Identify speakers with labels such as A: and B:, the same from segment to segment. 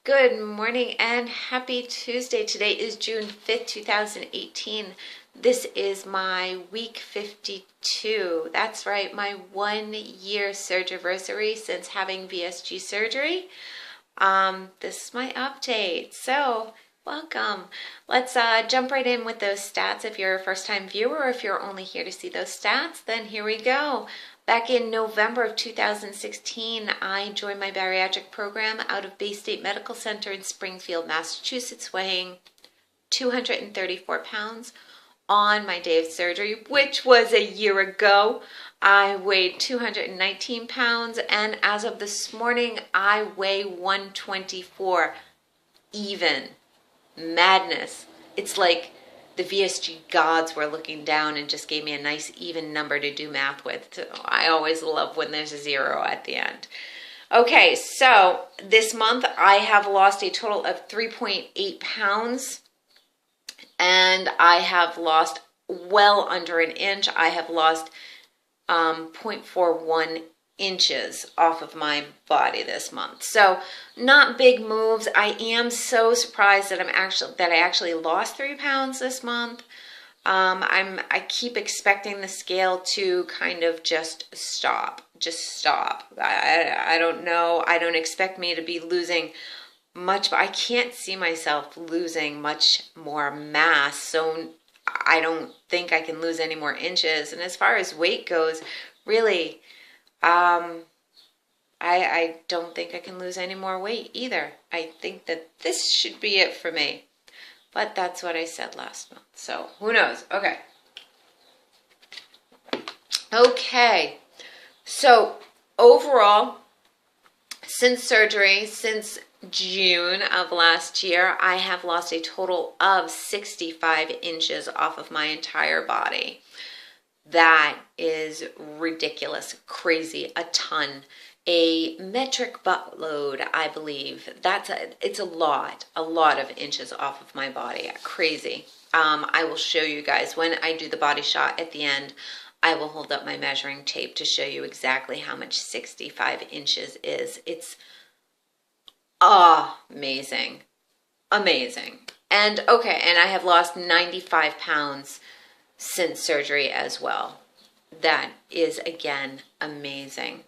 A: Good morning and happy Tuesday. Today is June 5th, 2018. This is my week 52. That's right, my 1 year surgery since having VSG surgery. This is my update. So, welcome. Let's jump right in with those stats. If you're a first-time viewer or if you're only here to see those stats, then here we go. Back in November of 2016, I joined my bariatric program out of Bay State Medical Center in Springfield, Massachusetts, weighing 234 pounds. On my day of surgery, which was a year ago, I weighed 219 pounds, and as of this morning, I weigh 124. Even. Madness. It's like the VSG gods were looking down and just gave me a nice even number to do math with. I always love when there's a zero at the end. Okay, so this month I have lost a total of 3.8 pounds. And I have lost well under an inch. I have lost 0.41 inches off of my body this month. So not big moves. I am so surprised that I actually lost 3 pounds this month. I keep expecting the scale to kind of just stop. I don't know. I don't expect me to be losing much, but I can't see myself losing much more mass, so I don't think I can lose any more inches. And as far as weight goes, really, I don't think I can lose any more weight either. I think that this should be it for me, but that's what I said last month, so who knows. Okay, so overall, since surgery, since June of last year, I have lost a total of 65 inches off of my entire body. That is ridiculous, crazy, a ton, a metric buttload, I believe. It's a lot of inches off of my body, crazy. I will show you guys when I do the body shot at the end. I will hold up my measuring tape to show you exactly how much 65 inches is. It's amazing. And okay, and I have lost 95 pounds since surgery as well. That is, again, amazing.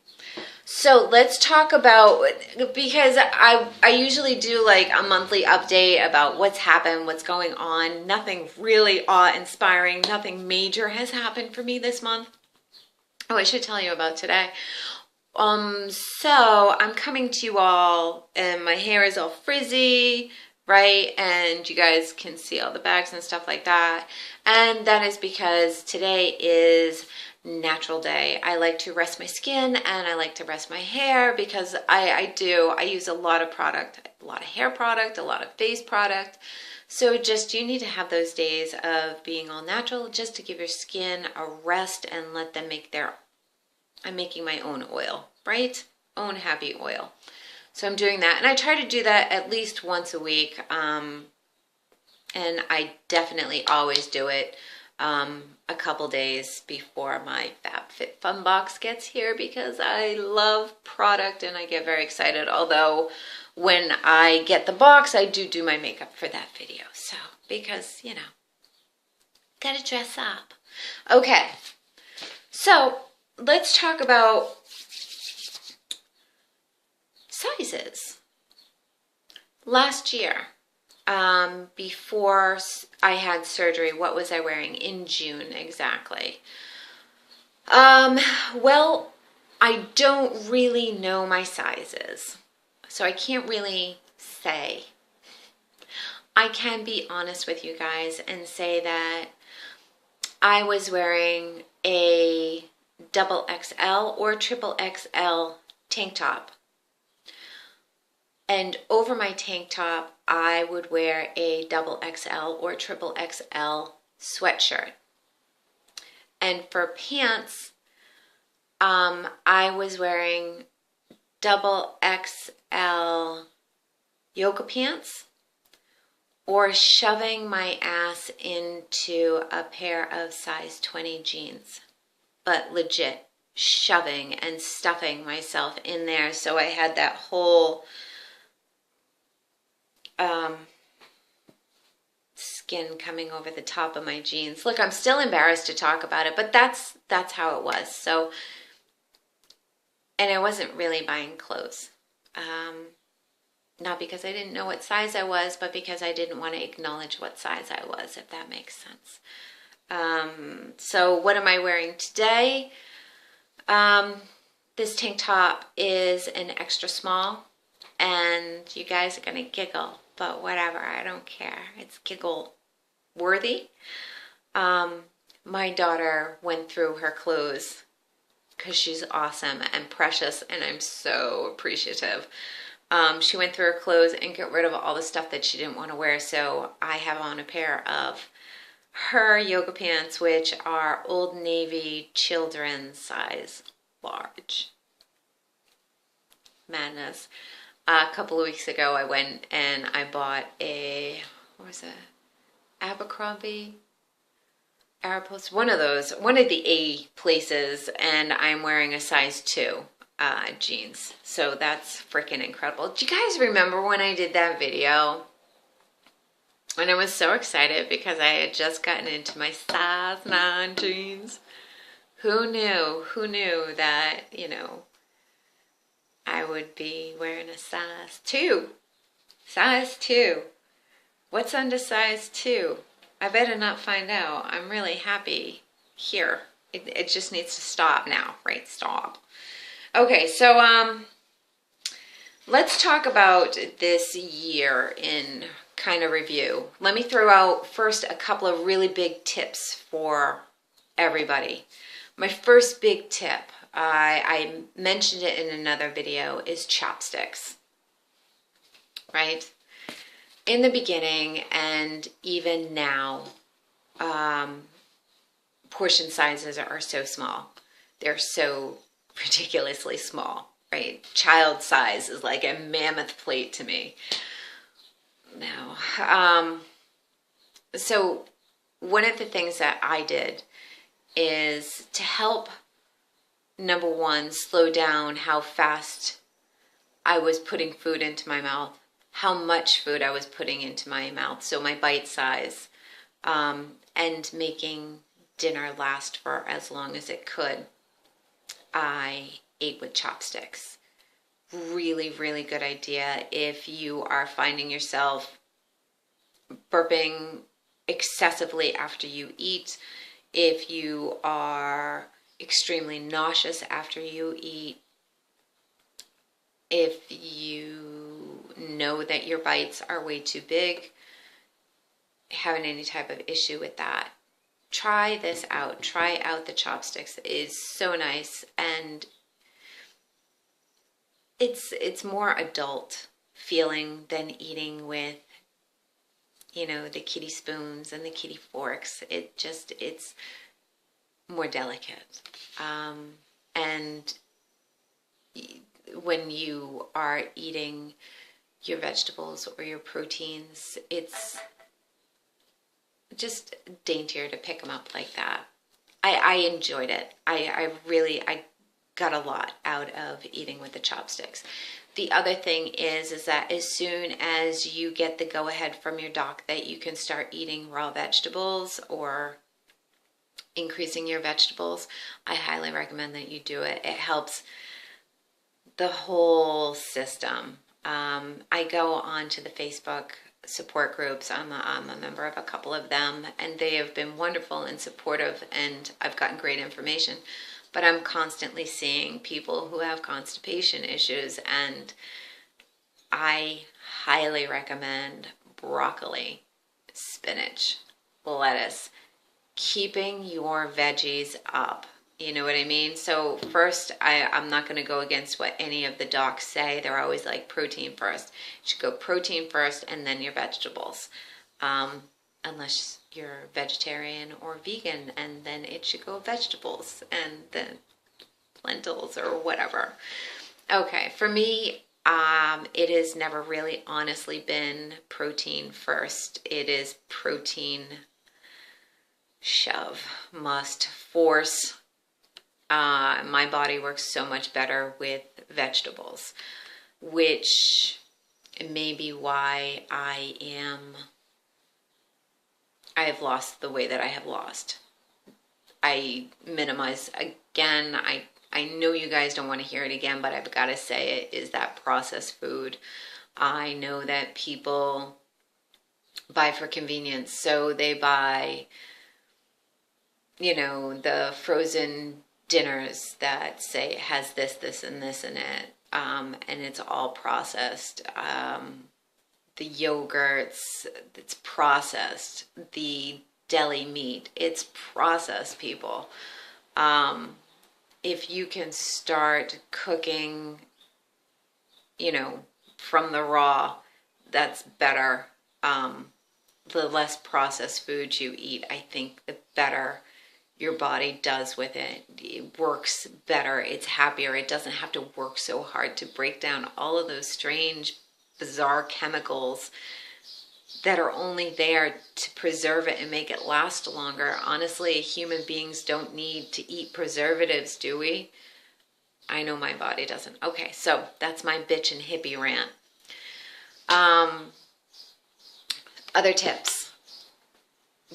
A: So let's talk about, because I usually do like a monthly update about what's happened, what's going on. Nothing really awe-inspiring, nothing major has happened for me this month. Oh, I should tell you about today. So I'm coming to you all, and my hair is all frizzy, right? And you guys can see all the bags and stuff like that. And that is because today is natural day. I like to rest my skin and I like to rest my hair because I use a lot of product, a lot of hair product, a lot of face product. So just, you need to have those days of being all natural just to give your skin a rest and let them make I'm making my own oil, right? Own happy oil. So I'm doing that. And I try to do that at least once a week. And I definitely always do it a couple days before my FabFitFun box gets here because I love product and I get very excited. Although when I get the box, I do my makeup for that video. So, because, you know, gotta dress up. Okay. So, let's talk about sizes. Last year, before I had surgery, what was I wearing in June exactly? Well, I don't really know my sizes, so I can't really say. I can be honest with you guys and say that I was wearing a double XL or triple XL tank top. And over my tank top, I would wear a double XL or triple XL sweatshirt. And for pants, I was wearing double XL yoga pants or shoving my ass into a pair of size 20 jeans. But legit, shoving and stuffing myself in there. So I had that whole skin coming over the top of my jeans. Look, I'm still embarrassed to talk about it, but that's how it was. So, and I wasn't really buying clothes. Not because I didn't know what size I was, but because I didn't want to acknowledge what size I was, if that makes sense. So what am I wearing today? This tank top is an extra small, and you guys are going to giggle, but whatever, I don't care. It's giggle worthy. My daughter went through her clothes because she's awesome and precious, and I'm so appreciative. She went through her clothes and got rid of all the stuff that she didn't want to wear, so I have on a pair of her yoga pants, which are Old Navy children's size large. Madness. A couple of weeks ago, I went and I bought what was it? Abercrombie? Aeropostale? One of those, one of the A places, and I'm wearing a size 2 jeans. So that's freaking incredible. Do you guys remember when I did that video? And I was so excited because I had just gotten into my size 9 jeans. Who knew? Who knew that, you know, I would be wearing a size 2. Size 2. What's under size 2? I better not find out. I'm really happy here. It just needs to stop now, right? Stop. Okay, so let's talk about this year in kind of review. Let me throw out first a couple of really big tips for everybody. My first big tip, I mentioned it in another video, is chopsticks, right? In the beginning and even now, portion sizes are so small. They're so ridiculously small, right? Child size is like a mammoth plate to me. No. So one of the things that I did is to help, number one, slow down how fast I was putting food into my mouth, how much food I was putting into my mouth, so my bite size, and making dinner last for as long as it could. I ate with chopsticks. Really, really good idea if you are finding yourself burping excessively after you eat, if you are extremely nauseous after you eat, if you know that your bites are way too big, having any type of issue with that. Try this out. Try out the chopsticks. It is so nice, and it's more adult feeling than eating with, you know, the kiddie spoons and the kiddie forks. It's more delicate. And when you are eating your vegetables or your proteins, it's just daintier to pick them up like that. I enjoyed it. I got a lot out of eating with the chopsticks. The other thing is that as soon as you get the go-ahead from your doc that you can start eating raw vegetables or increasing your vegetables, I highly recommend that you do it. It helps the whole system. I go on to the Facebook support groups. I'm a member of a couple of them, and they have been wonderful and supportive, and I've gotten great information. But I'm constantly seeing people who have constipation issues, and I highly recommend broccoli, spinach, lettuce, keeping your veggies up. You know what I mean? So first, I'm not going to go against what any of the docs say. They're always like protein first. You should go protein first and then your vegetables. Unless you're vegetarian or vegan, and then it should go vegetables and then lentils or whatever. Okay, for me, it has never really honestly been protein first. It is protein shove, must, force. My body works so much better with vegetables, which may be why I am I have lost the way that I have lost. I minimize again. I know you guys don't want to hear it again, but I've got to say it is that processed food. I know that people buy for convenience, so they buy, the frozen dinners that say it has this, this, and this in it, and it's all processed. The yogurts, it's processed. The deli meat, it's processed, people. If you can start cooking, from the raw, that's better. The less processed food you eat, I think the better your body does with it. It works better. It's happier. It doesn't have to work so hard to break down all of those strange, bizarre chemicals that are only there to preserve it and make it last longer. Honestly, human beings don't need to eat preservatives, do we? I know my body doesn't. Okay, so that's my bitch and hippie rant. Other tips.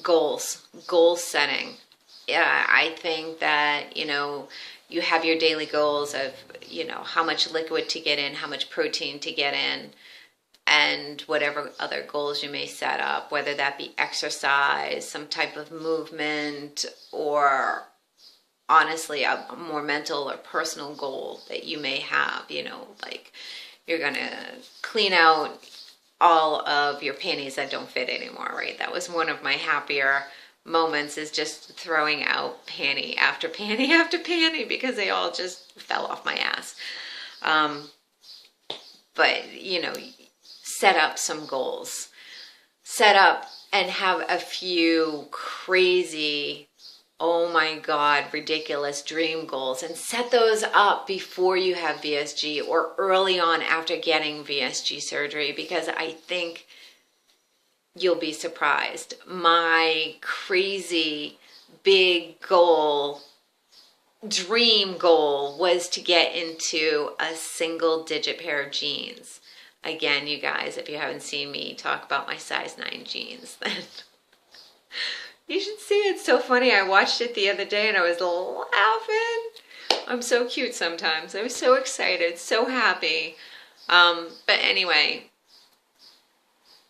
A: Goal setting. Yeah, I think that, you have your daily goals of, how much liquid to get in, how much protein to get in, and whatever other goals you may set up, whether that be exercise, some type of movement, or honestly a more mental or personal goal that you may have, like you're going to clean out all of your panties that don't fit anymore, right? That was one of my happier moments, is just throwing out panty after panty after panty because they all just fell off my ass. But, set up some goals. Set up and have a few crazy, oh my God, ridiculous dream goals, and set those up before you have VSG or early on after getting VSG surgery, because I think you'll be surprised. My crazy big goal, dream goal, was to get into a single digit pair of jeans. Again, you guys, if you haven't seen me talk about my size 9 jeans, then you should see it. It's so funny. I watched it the other day and I was laughing. I'm so cute sometimes. I was so excited, so happy. But anyway,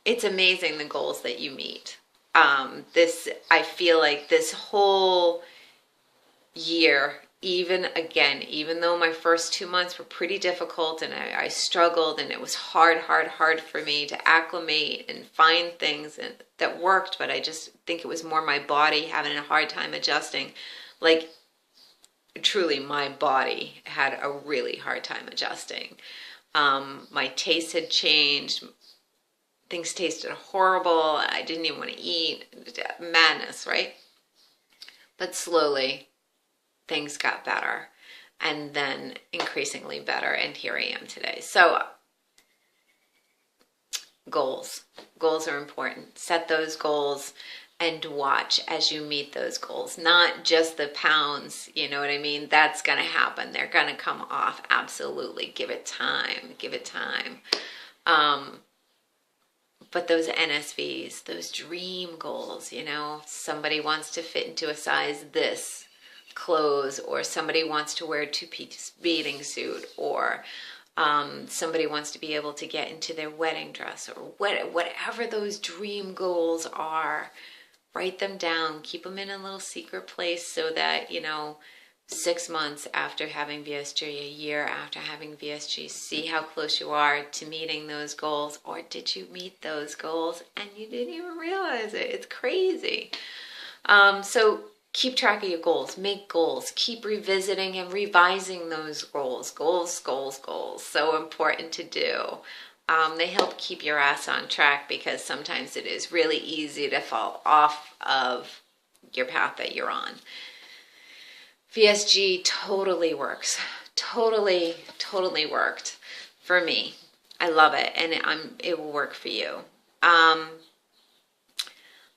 A: it's amazing the goals that you meet. I feel like this whole year, even though my first 2 months were pretty difficult and I struggled, and it was hard for me to acclimate and find things that worked, but I just think it was more my body having a hard time adjusting. Like, truly, my body had a really hard time adjusting. My taste had changed. Things tasted horrible. I didn't even want to eat. Madness, right? But slowly, things got better, and then increasingly better, and here I am today. So goals are important. Set those goals and watch as you meet those goals, not just the pounds, you know what I mean? That's going to happen. They're going to come off. Absolutely. Give it time. But those NSVs, those dream goals, somebody wants to fit into a size this clothes, or somebody wants to wear a 2-piece bathing suit, or somebody wants to be able to get into their wedding dress, or whatever those dream goals are. Write them down, keep them in a little secret place, so that 6 months after having VSG, a year after having VSG, see how close you are to meeting those goals. Or did you meet those goals and you didn't even realize it? It's crazy. So keep track of your goals, make goals, keep revisiting and revising those goals. Goals. So important to do. They help keep your ass on track, because sometimes it is really easy to fall off of your path that you're on. VSG totally works. Totally worked for me. I love it, and it will work for you.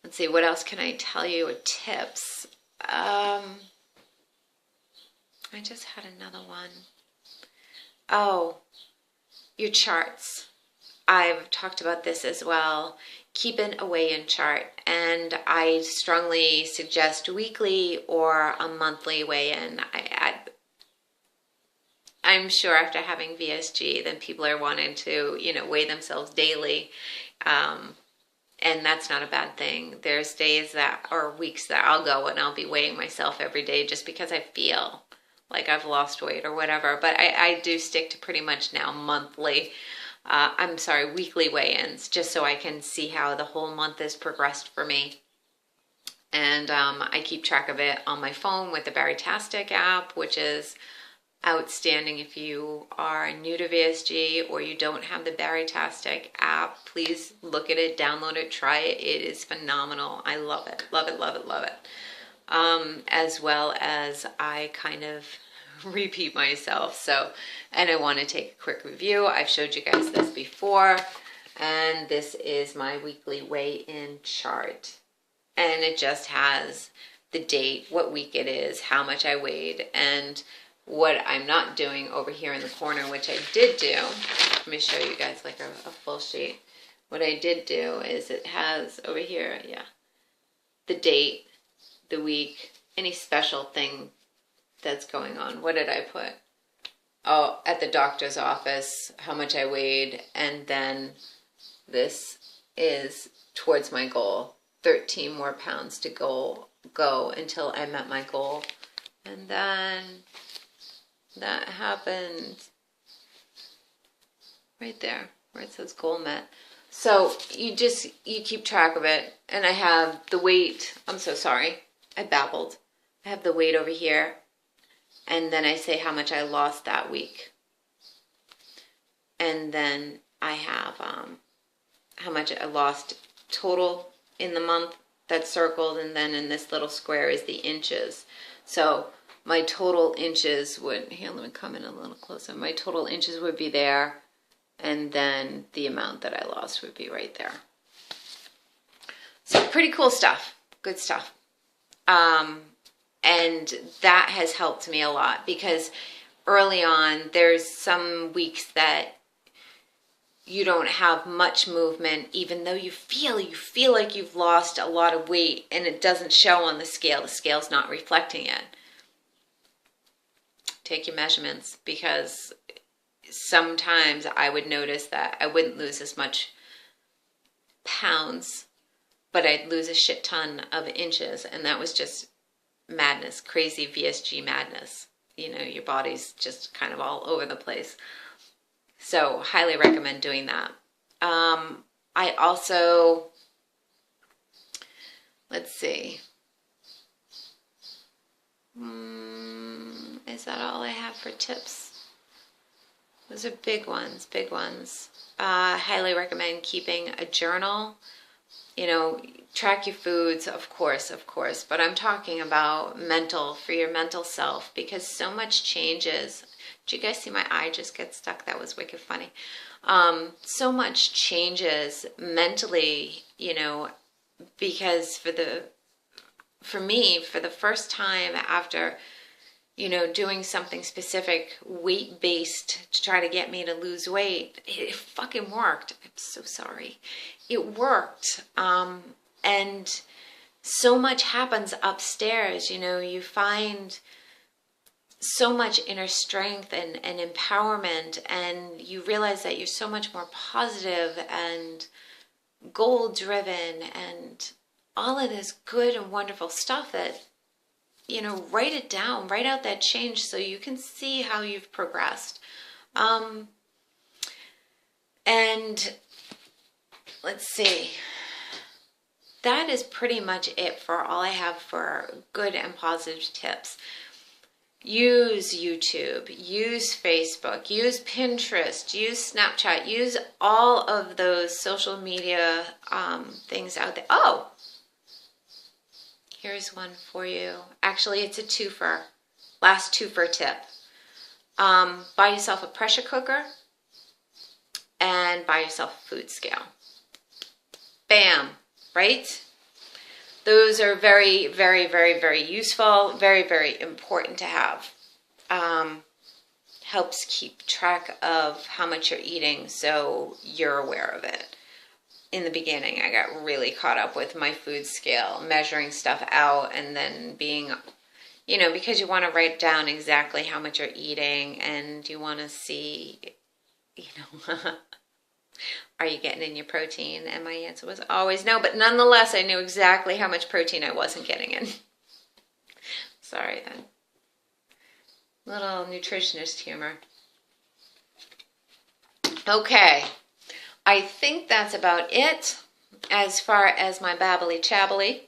A: Let's see, what else can I tell you? Tips. I just had another one. Oh, your charts. I've talked about this as well. Keep an weigh-in chart, and I strongly suggest weekly or a monthly weigh-in. I'm sure after having VSG, then people are wanting to, weigh themselves daily. And that's not a bad thing. There's days or weeks that I'll go and I'll be weighing myself every day just because I feel like I've lost weight or whatever. But I do stick to pretty much now weekly weigh-ins, just so I can see how the whole month has progressed for me. And I keep track of it on my phone with the Baritastic app, which is outstanding. If you are new to VSG or you don't have the Baritastic app, please look at it, download it, try it. It is phenomenal. I love it, love it, love it, love it. As well as I kind of repeat myself. And I want to take a quick review. I've showed you guys this before, and this is my weekly weigh-in chart. And it just has the date, what week it is, how much I weighed, and what I'm not doing over here in the corner, which I did do. Let me show you guys like a full sheet. What I did do is it has over here, the date, the week, any special thing that's going on. What did I put? Oh, at the doctor's office, how much I weighed, and then this is towards my goal. 13 more pounds to go until I met my goal. And then that happened right there where it says goal met. So you keep track of it. And I have the weight. I'm so sorry. I babbled. I have the weight over here. And then I say how much I lost that week. And then I have how much I lost total in the month. That's circled. And then in this little square is the inches. So my total inches would, here, let me come in a little closer. My total inches would be there. And then the amount that I lost would be right there. So pretty cool stuff. Good stuff. And that has helped me a lot because early on, there's some weeks that you don't have much movement, even though you feel like you've lost a lot of weight and it doesn't show on the scale. The scale's not reflecting it. Take your measurements, because sometimes I would notice that I wouldn't lose as much pounds, but I'd lose a shit ton of inches, and that was just madness, crazy VSG madness. Your body's just kind of all over the place. So highly recommend doing that. I also, let's see. Is that all I have for tips? Those are big ones, big ones. Highly recommend keeping a journal. Track your foods, of course, but I'm talking about for your mental self, because so much changes. Did you guys see my eye just get stuck? That was wicked funny. So much changes mentally, because for me, for the first time after, doing something specific, weight-based, to try to get me to lose weight, it fucking worked. I'm so sorry. It worked. And so much happens upstairs. You find so much inner strength and empowerment, and you realize that you're so much more positive and goal-driven and all of this good and wonderful stuff that, write it down, write out that change so you can see how you've progressed. And let's see. That is pretty much it for all I have for good and positive tips. Use YouTube, use Facebook, use Pinterest, use Snapchat, use all of those social media things out there. Oh, here's one for you. Actually, it's a twofer. Last twofer tip. Buy yourself a pressure cooker and buy yourself a food scale. Bam, right? Those are very, very, very, very useful, very, very important to have. helps keep track of how much you're eating so you're aware of it. In the beginning, I got really caught up with my food scale, measuring stuff out, and then being, because you want to write down exactly how much you're eating, and you want to see, are you getting in your protein? And my answer was always no, but nonetheless, I knew exactly how much protein I wasn't getting in. Sorry, then. Little nutritionist humor. Okay, I think that's about it as far as my babbly chabbly.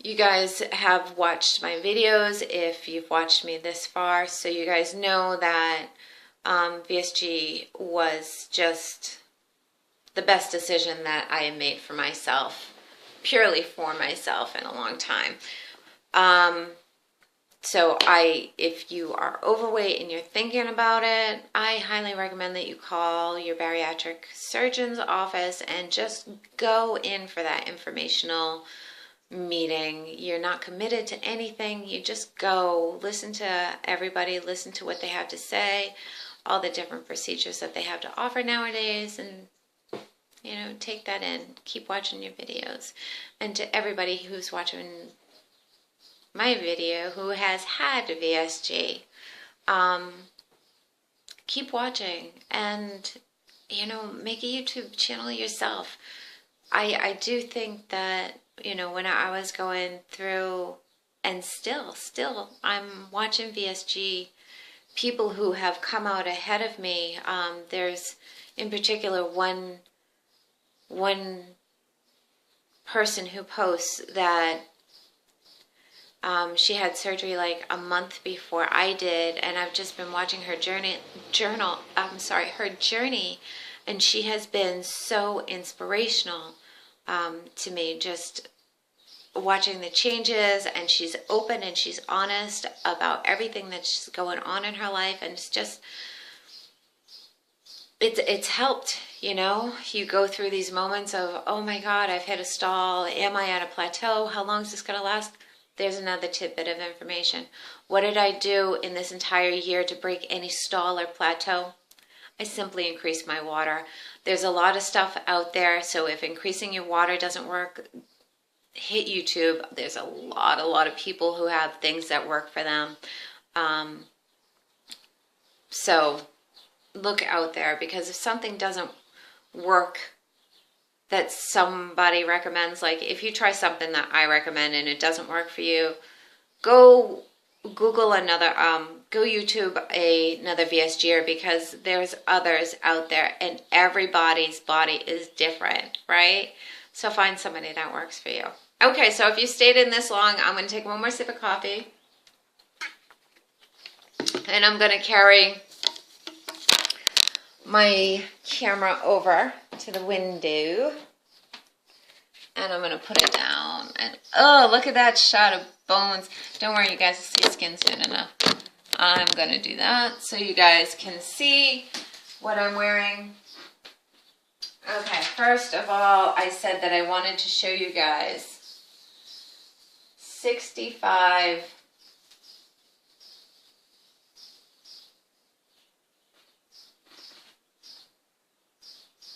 A: You guys have watched my videos if you've watched me this far, so you guys know that VSG was just the best decision that I have made for myself, purely for myself in a long time. So if you are overweight and you're thinking about it, I highly recommend that you call your bariatric surgeon's office and just go in for that informational meeting. You're not committed to anything. You just go, listen to everybody, listen to what they have to say, all the different procedures that they have to offer nowadays, and take that in. Keep watching your videos. And to everybody who's watching my video who has had VSG, keep watching and make a YouTube channel yourself. I do think that when I was going through, and still I'm watching VSG people who have come out ahead of me. There's in particular one person who posts that she had surgery like a month before I did, and I've just been watching her journey, and she has been so inspirational to me, just watching the changes, and she's open and she's honest about everything that's going on in her life, and it's helped. You go through these moments of, oh my God, I've hit a stall. Am I at a plateau? How long is this going to last? There's another tidbit of information. What did I do in this entire year to break any stall or plateau? I simply increased my water. There's a lot of stuff out there, so if increasing your water doesn't work, hit YouTube. There's a lot of people who have things that work for them. So look out there, because if something doesn't work that somebody recommends, like if you try something that I recommend and it doesn't work for you, go Google go YouTube another VSGer, because there's others out there and everybody's body is different, right? So find somebody that works for you. Okay, so if you stayed in this long, I'm going to take one more sip of coffee. And I'm going to carry my camera over to the window. And I'm going to put it down. And oh, look at that shot of bones. Don't worry, you guys will see skin soon enough. I'm going to do that so you guys can see what I'm wearing. Okay, first of all, I said that I wanted to show you guys 65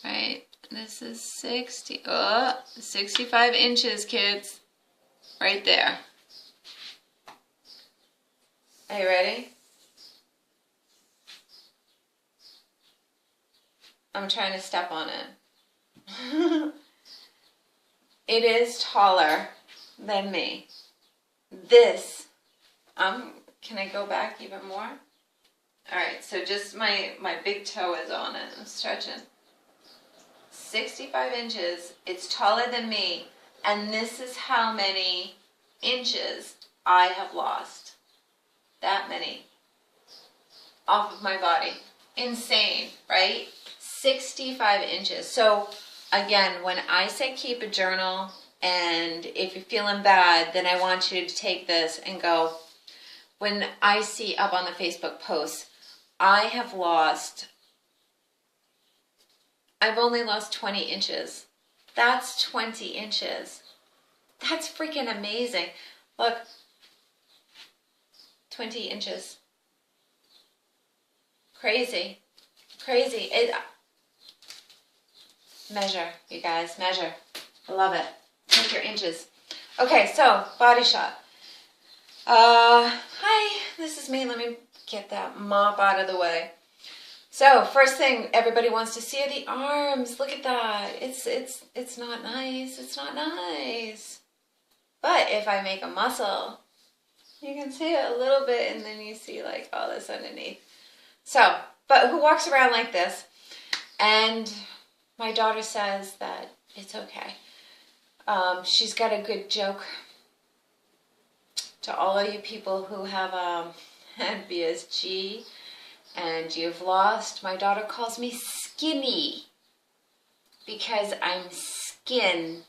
A: right, this is 65 inches, kids, right there. Are you ready? I'm trying to step on it. It is taller than me. This, can I go back even more? All right, so just my big toe is on it. I'm stretching. 65 inches. It's taller than me. And this is how many inches I have lost. That many off of my body. Insane, right? 65 inches. So again, when I say keep a journal, and if you're feeling bad, then I want you to take this and go, when I see up on the Facebook posts, I've only lost 20 inches. That's 20 inches. That's freaking amazing. Look, 20 inches. Crazy. Crazy. Measure, you guys, measure. I love it. Take your inches. Okay, so Body Shop. Hi, this is me. Let me get that mop out of the way. So first thing everybody wants to see are the arms. Look at that. It's not nice. It's not nice. But if I make a muscle, you can see it a little bit, and then you see like all this underneath. So, but who walks around like this? And my daughter says that it's okay. She's got a good joke to all of you people who have BSG and you've lost. My daughter calls me skinny because I'm skinny.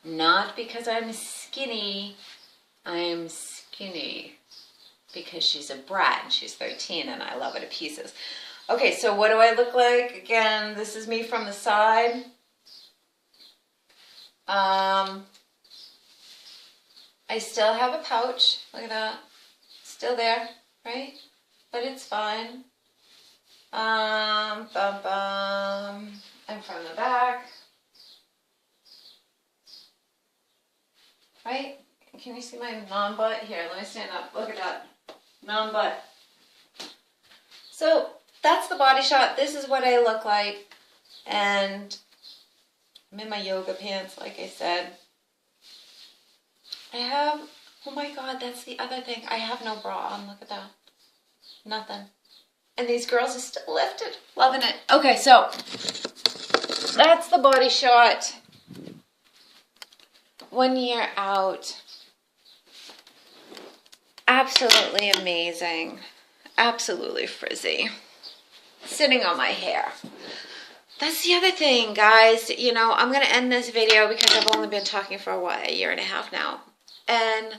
A: Not because I'm skinny. I'm skinny because she's a brat and she's 13 and I love her to pieces. Okay, so what do I look like? Again, this is me from the side. I still have a pouch. Look at that. Still there, right? But it's fine. And from the back. Right? Can you see my non-butt? Here, let me stand up. Look at that. Non-butt. So that's the Body Shop. This is what I look like. And I'm in my yoga pants, like I said. I have, oh my God, that's the other thing. I have no bra on. Look at that. Nothing. And these girls are still lifted. Loving it. Okay, so that's the Body Shot. 1 year out. Absolutely amazing. Absolutely frizzy. Sitting on my hair. That's the other thing, guys. You know, I'm going to end this video because I've only been talking for a year and a half now. And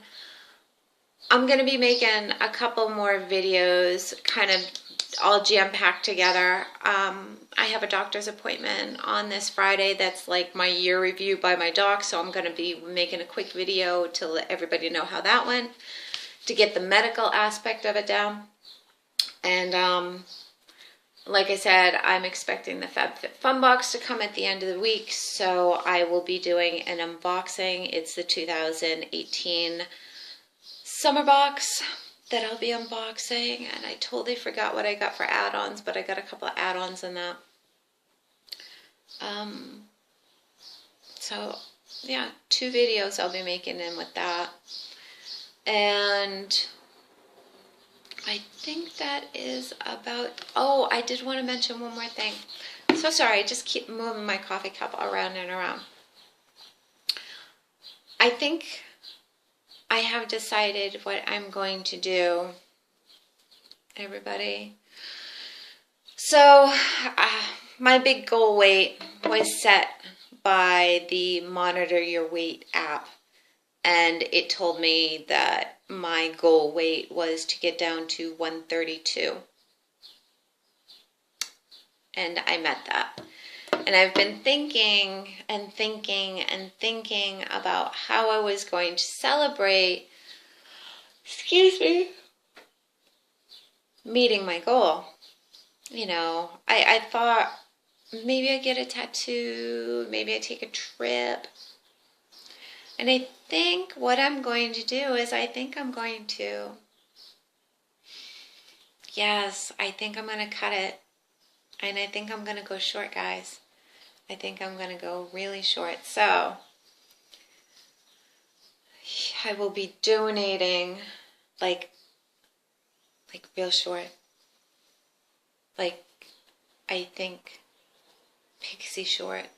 A: I'm going to be making a couple more videos kind of all jam-packed together. I have a doctor's appointment on this Friday. That's like my year review by my doc. So I'm going to be making a quick video to let everybody know how that went, to get the medical aspect of it down. And like I said, I'm expecting the FabFitFun box to come at the end of the week, so I will be doing an unboxing. It's the 2018 summer box that I'll be unboxing, and I totally forgot what I got for add-ons, but I got a couple of add-ons in that. So, yeah, 2 videos I'll be making in with that. And I think that is about, oh, I did want to mention one more thing. So sorry, I just keep moving my coffee cup around and around. I think I have decided what I'm going to do, everybody. So my big goal weight was set by the Monitor Your Weight app. And it told me that my goal weight was to get down to 132. And I met that. And I've been thinking and thinking and thinking about how I was going to celebrate, excuse me, meeting my goal. You know, I thought maybe I get a tattoo, maybe I take a trip. And I think what I'm going to do is I think I'm going to cut it. And I think I'm going to go short, guys. I think I'm going to go really short. So I will be donating like real short. Like, I think pixie short,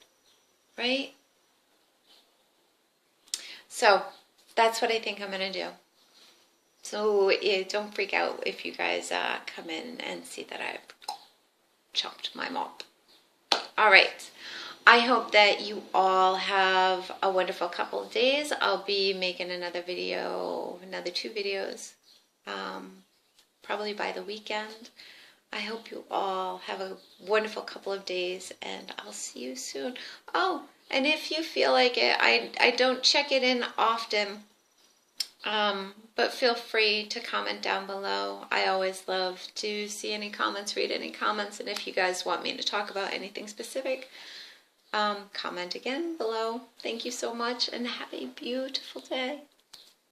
A: right? So that's what I think I'm going to do. So don't freak out if you guys come in and see that I've chopped my mop. All right. I hope that you all have a wonderful couple of days. I'll be making another video, another 2 videos, probably by the weekend. I hope you all have a wonderful couple of days, and I'll see you soon. Oh, and if you feel like it, I don't check it in often, But feel free to comment down below. I always love to see any comments, read any comments, and if you guys want me to talk about anything specific, comment again below. Thank you so much and have a beautiful day.